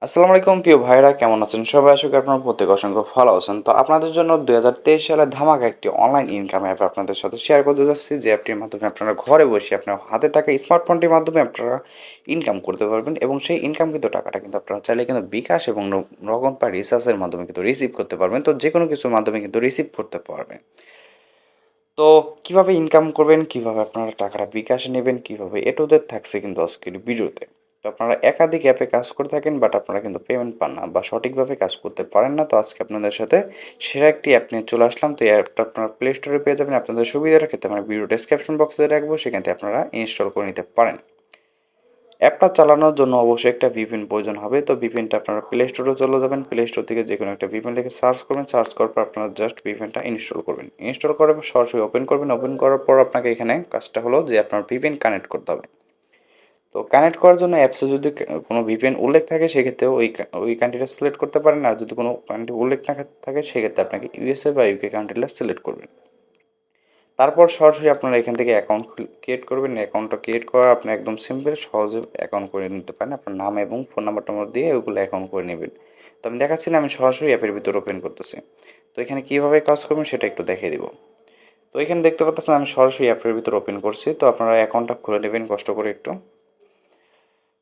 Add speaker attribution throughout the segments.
Speaker 1: আসসালামু আলাইকুম প্রিয় ভাইরা কেমন আছেন? সবাই আশা করি আপনারা প্রত্যেকে অসংখ্য ভালো আছেন। তো আপনাদের জন্য ২০২৩ সালে ধামাকা একটি অনলাইন ইনকাম অ্যাপ আপনাদের সাথে শেয়ার করতে যাচ্ছি যে অ্যাপটির মাধ্যমে আপনারা ঘরে বসে আপনার হাতে থাকা স্মার্টফোনটির মাধ্যমে আপনারা ইনকাম করতে পারবেন এবং সেই ইনকামকৃত টাকাটা কিন্তু আপনারা চাইলে কিন্তু বিকাশ এবং নগদ বা রিচার্জের মাধ্যমে কিন্তু রিসিভ করতে পারবেন। তো যেকোনো কিছুর মাধ্যমে কিন্তু রিসিভ করতে পারবেন। তো কিভাবে ইনকাম করবেন, কিভাবে আপনারা টাকাটা বিকাশে নেবেন, কিভাবে এ টু জেড থাকছে কিন্তু আজকের ভিডিওতে। তো আপনারা একাধিক অ্যাপে কাজ করে থাকেন বাট আপনারা কিন্তু পেমেন্ট পান না বা সঠিকভাবে কাজ করতে পারেন না। তো আজকে আপনাদের সাথে সেরা একটি অ্যাপ নিয়ে চলে আসলাম। তো এই অ্যাপটা আপনারা প্লে স্টোরে পেয়ে যাবেন। আপনাদের সুবিধার ক্ষেত্রে মানে ভিডিও ডেসক্রিপশন বক্সে রাখবো, সেখান থেকে আপনারা ইনস্টল করে নিতে পারেন। অ্যাপটা চালানোর জন্য অবশ্যই একটা ভিপিএন প্রয়োজন হবে। তো ভিপিএনটা আপনারা প্লে স্টোরে চলে যাবেন। প্লে স্টোর থেকে যেকোনো একটা ভিপিএন লিখে সার্চ করবেন। সার্চ করার পর আপনারা জাস্ট ভিপিএনটা ইনস্টল করবেন। ইনস্টল করার পর সরাসরি ওপেন করবেন। ওপেন করার পর আপনাকে এখানে কাজটা হলো যে আপনার ভিপিএন কানেক্ট করতে হবে। তো কানেক্ট করার জন্য অ্যাপসে যদি কোনো ভিপিএন উল্লেখ থাকে সেক্ষেত্রে ওই কান্ট্রিটা সিলেক্ট করতে পারেন। আর যদি কোনো কান্ট্রি উল্লেখ না থাকে সেক্ষেত্রে আপনাকে ইউএসএ বা ইউকে কান্ট্রিটা সিলেক্ট করবেন। তারপর সরাসরি আপনারা এখান থেকে অ্যাকাউন্ট ক্রিয়েট করবেন। অ্যাকাউন্টটা ক্রিয়েট করা আপনি একদম সিম্পল সহজে অ্যাকাউন্ট করে নিতে পারেন। আপনার নাম এবং ফোন নাম্বার দিয়ে ওগুলো অ্যাকাউন্ট করে নেবেন। তো আমি দেখাচ্ছি না, আমি সরাসরি অ্যাপের ভিতর ওপেন করতেছি। তো এখানে কীভাবে কাজ করবেন সেটা একটু দেখিয়ে দিব। তো এখানে দেখতে পাচ্ছেন আমি সরাসরি অ্যাপের ভিতর ওপেন করছি। তো আপনারা অ্যাকাউন্টটা খুলে নেবেন কষ্ট করে একটু।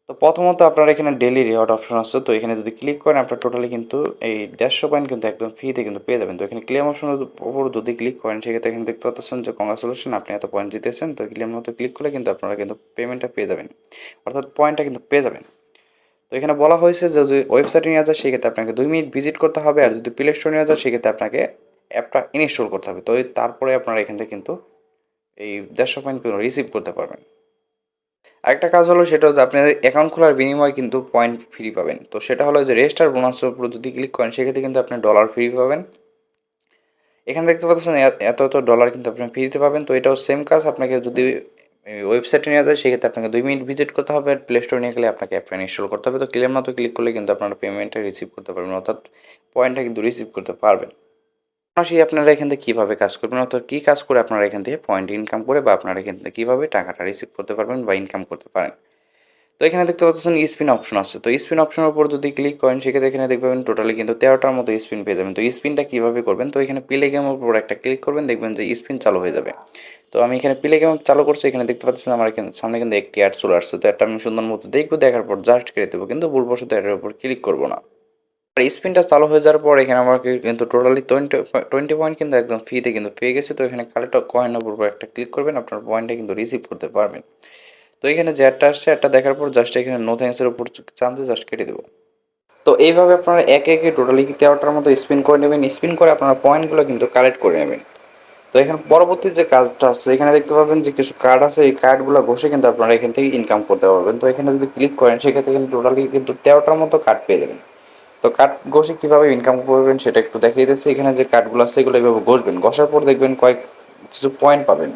Speaker 1: তো প্রথমত আপনার এখানে ডেইলি রিওয়ার্ড অপশন আছে। তো এখানে যদি ক্লিক করেন আপনার টোটালি কিন্তু এই ১৫০ পয়েন্ট কিন্তু একদম ফ্রিতে কিন্তু পেয়ে যাবেন। তো এখানে ক্লেম অপশনের উপর যদি ক্লিক করেন সেক্ষেত্রে এখানে দেখতে পাচ্ছেন যে কংগ্রাচুলেশন আপনি এত পয়েন্ট জিতেছেন। তো ক্লেম মতো ক্লিক করলে কিন্তু আপনারা কিন্তু পেমেন্টটা পেয়ে যাবেন। অর্থাৎ পয়েন্টটা কিন্তু পেয়ে যাবেন। তো এখানে বলা হয়েছে যে যদি ওয়েবসাইটে নিয়ে যায় সেক্ষেত্রে আপনাকে ২ মিনিট ভিজিট করতে হবে। আর যদি প্লে স্টোরে নিয়ে যায় সেক্ষেত্রে আপনাকে অ্যাপটা ইনস্টল করতে হবে। তো তারপরে আপনারা এখান থেকে কিন্তু এই ১৫০ পয়েন্ট কিন্তু রিসিভ করতে পারবেন। আরেকটা কাজ হলো সেটা হচ্ছে আপনাদের অ্যাকাউন্ট খোলার বিনিময়ে কিন্তু পয়েন্ট ফ্রি পাবেন। তো সেটা হলো যে রেজিস্টার বোনাসের উপর যদি ক্লিক করেন সেক্ষেত্রে কিন্তু আপনি ডলার ফ্রি পাবেন। এখানে দেখতে পাচ্ছেন এত ডলার কিন্তু আপনি ফ্রিতে পাবেন। তো এটাও সেম কাজ আপনাকে যদি ওয়েবসাইটে নিয়ে যায় সেক্ষেত্রে আপনাকে ২ মিনিট ভিজিট করতে হবে। আর প্লে স্টোরে নিয়ে গেলে আপনাকে অ্যাপটা ইনস্টল করতে হবে। তো ক্লেম মতো ক্লিক করলে কিন্তু আপনারা পেমেন্টটা রিসিভ করতে পারবেন। অর্থাৎ পয়েন্টটা কিন্তু রিসিভ করতে পারবেন। পাশাপাশি আপনারা এখান থেকে কীভাবে কাজ করবেন অর্থাৎ কী কাজ করে আপনারা এখান থেকে পয়েন্ট ইনকাম করে বা আপনারা এখান থেকে কীভাবে টাকাটা রিসিভ করতে পারবেন বা ইনকাম করতে পারেন। তো এখানে দেখতে পাচ্ছেন স্পিন অপশন আছে। তো স্পিন অপশনের উপর যদি ক্লিক করেন সেক্ষেত্রে এখানে দেখবেন টোটালি কিন্তু ১৩টার মতো স্পিন পেয়ে যাবেন। তো স্পিনটা কীভাবে করবেন? তো এখানে প্লে গেমের উপর একটা ক্লিক করবেন, দেখবেন যে স্পিন চালু হয়ে যাবে। তো আমি এখানে প্লে গেম চালু করছি, এখানে দেখতে পাচ্ছেন আমার এখানে সামনে কিন্তু একটি অ্যাড চলে আসছে। তো অ্যাডটা আমি সুন্দর মতো দেখব, দেখার পর জাস্ট কেটে দেবো। কিন্তু ভুলবশত অ্যাডের উপর ক্লিক করব না। আর স্পিনটা চালু হয়ে যাওয়ার পর এখানে আমাকে কিন্তু টোটালি 20 পয়েন্ট কিন্তু একদম ফ্রিতে কিন্তু পেয়ে গেছে। তো এখানে কালেক্ট কয়েনের উপর একটা ক্লিক করবেন, আপনার পয়েন্টটা কিন্তু রিসিভ করতে পারবেন। তো এখানে যে অ্যাডটা আসছে, অ্যাডটা দেখার পর জাস্ট এখানে নো থ্যাঙ্কস এর উপর চাপ দিয়ে জাস্ট কেটে দেবো। তো এইভাবে আপনারা একে টোটালি ১৩টার মতো স্পিন করে নেবেন। স্পিন করে আপনারা পয়েন্টগুলো কিন্তু কালেক্ট করে নেবেন। তো এখানে পরবর্তী যে কাজটা আছে এখানে দেখতে পাবেন যে কিছু কার্ড আছে, এই কার্ডগুলো ঘষে কিন্তু আপনারা এখান থেকে ইনকাম করতে পারবেন। তো এখানে যদি ক্লিক করেন সেক্ষেত্রে কিন্তু টোটালি কিন্তু ১৩টার মতো কার্ড পেয়ে যাবেন। তো কার্ড ঘষে কীভাবে ইনকাম করবেন সেটা একটু দেখিয়ে দিচ্ছি। এখানে যে কার্ডগুলো আছে এগুলো এভাবে ঘষবেন। ঘষার পর দেখবেন কিছু পয়েন্ট পাবেন।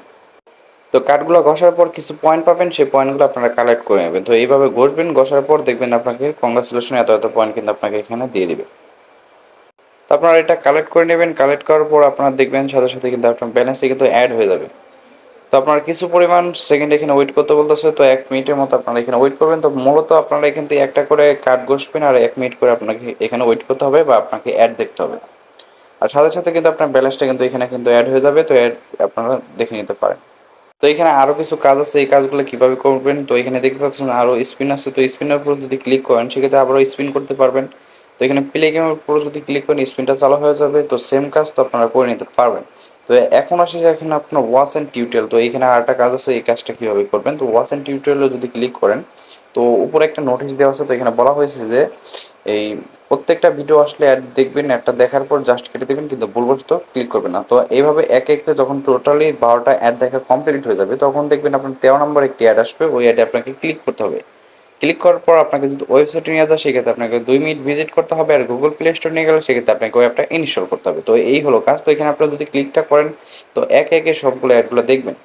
Speaker 1: তো কার্ডগুলো ঘষার পর কিছু পয়েন্ট পাবেন, সেই পয়েন্টগুলো আপনারা কালেক্ট করে নেবেন। তো এইভাবে ঘষবেন, ঘষার পর দেখবেন আপনাকে কংগ্রাচুলেশন এত পয়েন্ট কিন্তু আপনাকে এখানে দিয়ে দিবে। তো আপনারা এটা কালেক্ট করে নেবেন। কালেক্ট করার পর আপনারা দেখবেন সাথে কিন্তু আপনার ব্যালেন্সে কিন্তু অ্যাড হয়ে যাবে। তো আপনারা কিছু পরিমাণ সেকেন্ড এখানে ওয়েট করতে বলতেছে। তো ১ মিনিটের মতো আপনারা এখানে ওয়েট করবেন। তো মূলত আপনারা এখান থেকে একটা করে কার্ড ঘষবেন আর ১ মিনিট করে আপনাকে এখানে ওয়েট করতে হবে বা আপনাকে অ্যাড দেখতে হবে। আর সাথে কিন্তু আপনার ব্যালেন্সটা কিন্তু এখানে কিন্তু অ্যাড হয়ে যাবে। তো অ্যাড আপনারা দেখে নিতে পারেন। তো এখানে আরো কিছু কাজ আছে। এই কাজগুলো কিভাবে করবেন? তো এখানে দেখতে পাচ্ছেন আরো স্পিন আছে। তো স্পিনের উপর যদি ক্লিক করেন সেক্ষেত্রে আবারও স্পিন করতে পারবেন। তো এখানে প্লে গেমের উপর যদি ক্লিক করেন স্পিনটা চালু হয়ে যাবে। তো সেম কাজ তো আপনারা করে নিতে পারবেন। তো এখন আসি যে এখানে আপনার ওয়াচ অ্যান্ড টিউটোরিয়াল। তো এখানে আরেকটা কাজ আছে, এই কাজটা কিভাবে করবেন? তো ওয়াচ অ্যান্ড টিউটোরিয়ালে যদি ক্লিক করেন তো উপরে একটা নোটিশ দেওয়া আছে। তো এখানে বলা হয়েছে যে এই প্রত্যেকটা ভিডিও আসলে অ্যাড দেখবেন, অ্যাডটা দেখার পর জাস্ট কেটে দেবেন কিন্তু ভুলবশত ক্লিক করবেন না। তো এইভাবে একে যখন টোটালি ১২টা অ্যাড দেখা কমপ্লিট হয়ে যাবে তখন দেখবেন আপনার ১৩ নম্বর একটি অ্যাড আসবে, ওই অ্যাডে আপনাকে ক্লিক করতে হবে। ক্লিক করার পর আপনাকে যদি ওয়েবসাইটে নিয়ে যায় সেক্ষেত্রে আপনাকে ২ মিনিট ভিজিট করতে হবে। আর গুগল প্লে স্টোর নিয়ে গেলে সেক্ষেত্রে আপনাকে ওই অ্যাপটা ইনস্টল করতে হবে। তো এই হলো কাজ। তো এখানে আপনারা যদি ক্লিকটা করেন তো একে সবগুলো অ্যাডগুলো দেখবেন।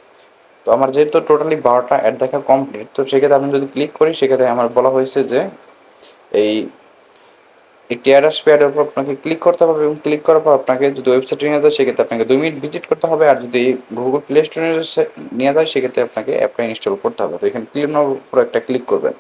Speaker 1: তো আমার যেহেতু টোটালি ১২টা অ্যাড দেখা কমপ্লিট, তো সেক্ষেত্রে আমি যদি ক্লিক করি সেক্ষেত্রে আমার বলা হয়েছে যে এই একটি অ্যাড আসবে, অ্যাডের উপর আপনাকে ক্লিক করতে হবে এবং ক্লিক করার পর আপনাকে যদি ওয়েবসাইটে নিয়ে যায় সেক্ষেত্রে আপনাকে ২ মিনিট ভিজিট করতে হবে। আর যদি গুগল প্লে স্টোরে নিয়ে যায় সেক্ষেত্রে আপনাকে অ্যাপটা ইনস্টল করতে হবে। তো এখানে ক্লিক নাও উপর একটা ক্লিক করবেন।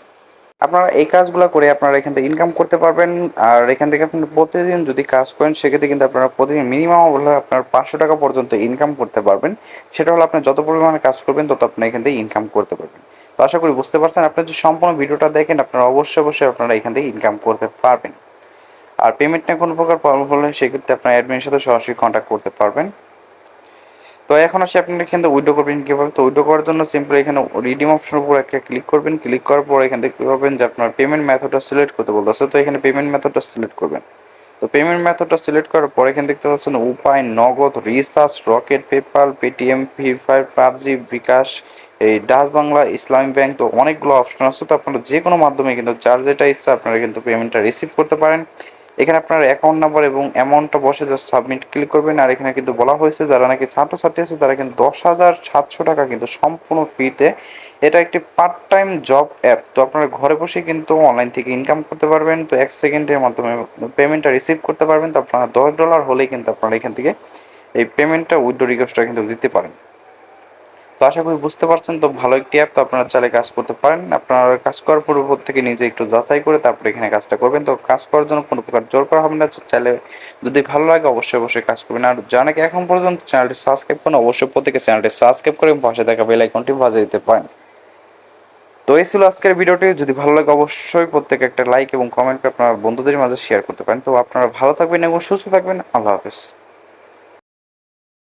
Speaker 1: আপনারা এই কাজগুলো করে আপনারা এখান থেকে ইনকাম করতে পারবেন। আর এখান থেকে আপনি প্রতিদিন যদি কাজ করেন সেক্ষেত্রে কিন্তু আপনারা প্রতিদিন মিনিমাম হলে আপনার 500 টাকা পর্যন্ত ইনকাম করতে পারবেন। সেটা হলো আপনি যত পরিমাণে কাজ করবেন তত আপনি এখান থেকে ইনকাম করতে পারবেন। তো আশা করি বুঝতে পারছেন, আপনার যে সম্পূর্ণ ভিডিওটা দেখেন আপনারা অবশ্যই আপনারা এখান থেকে ইনকাম করতে পারবেন। আর পেমেন্ট নিয়ে কোনো প্রকার প্রবলেম হলে সেক্ষেত্রে আপনার অ্যাডমিনের সাথে সরাসরি কন্ট্যাক্ট করতে পারবেন। তো এখন আসি আপনি এখান থেকে উইথড্র করবেন কীভাবে। তো উইথড্র করার জন্য সিম্পলি এখানে রিডিম অপশনের উপর একটা ক্লিক করবেন। ক্লিক করার পর এখান থেকে কী করবেন যে আপনার পেমেন্ট মেথডটা সিলেক্ট করতে বলতেছে, তো এখানে পেমেন্ট মেথডটা সিলেক্ট করবেন। তো পেমেন্ট মেথডটা সিলেক্ট করার পর এখানে দেখতে পাচ্ছেন Upay, Nagad, recharge, Rocket, PayPal, Paytm, free fire, PUBG, bKash, এই ডাচ বাংলা, ইসলামী ব্যাংক। তো অনেকগুলো অপশন আছে, তো আপনারা যে কোনো মাধ্যমে কিন্তু যার যেটা ইচ্ছা আপনারা কিন্তু পেমেন্টটা রিসিভ করতে পারেন। এখানে আপনার অ্যাকাউন্ট নাম্বার এবং অ্যামাউন্টটা বসে জাস্ট সাবমিট ক্লিক করবেন। আর এখানে কিন্তু বলা হয়েছে যারা নাকি ছাত্রছাত্রী আছে তারা কিন্তু 10,700 টাকা কিন্তু সম্পূর্ণ ফ্রিতে, এটা একটি পার্ট টাইম জব অ্যাপ। তো আপনারা ঘরে বসে কিন্তু অনলাইন থেকে ইনকাম করতে পারবেন। তো 1 সেকেন্ডের মাধ্যমে পেমেন্টটা রিসিভ করতে পারবেন। তো আপনারা $10 হলেই কিন্তু আপনারা এখান থেকে এই পেমেন্টটা উইথড্র রিকোয়েস্টটা কিন্তু দিতে পারেন। তো আশা করি বুঝতে পারছেন, তো ভালো একটি অ্যাপ, তো আপনারা চাইলে কাজ করতে পারেন। আপনার কাজ করার পূর্ব থেকে নিজে একটু যাচাই করে তারপরে এখানে কাজটা করবেন। তো কাজ করার জন্য কোনো প্রকার জোর করা হবে না, তো চাইলে যদি ভালো লাগে অবশ্যই কাজ করবেন। আর যারা নাকি এখন পর্যন্ত চ্যানেলটি সাবস্ক্রাইব করেন অবশ্যই প্রত্যেকে চ্যানেলটি সাবস্ক্রাইব করে পাশে থাকা বেল আইকনটি বাজিয়ে দিতে পারেন। তো এই ছিল আজকের ভিডিওটি। যদি ভালো লাগে অবশ্যই প্রত্যেকে একটা লাইক এবং কমেন্ট করে আপনার বন্ধুদের মাঝে শেয়ার করতে পারেন। তো আপনারা ভালো থাকবেন এবং সুস্থ থাকবেন। আল্লাহ হাফেজ।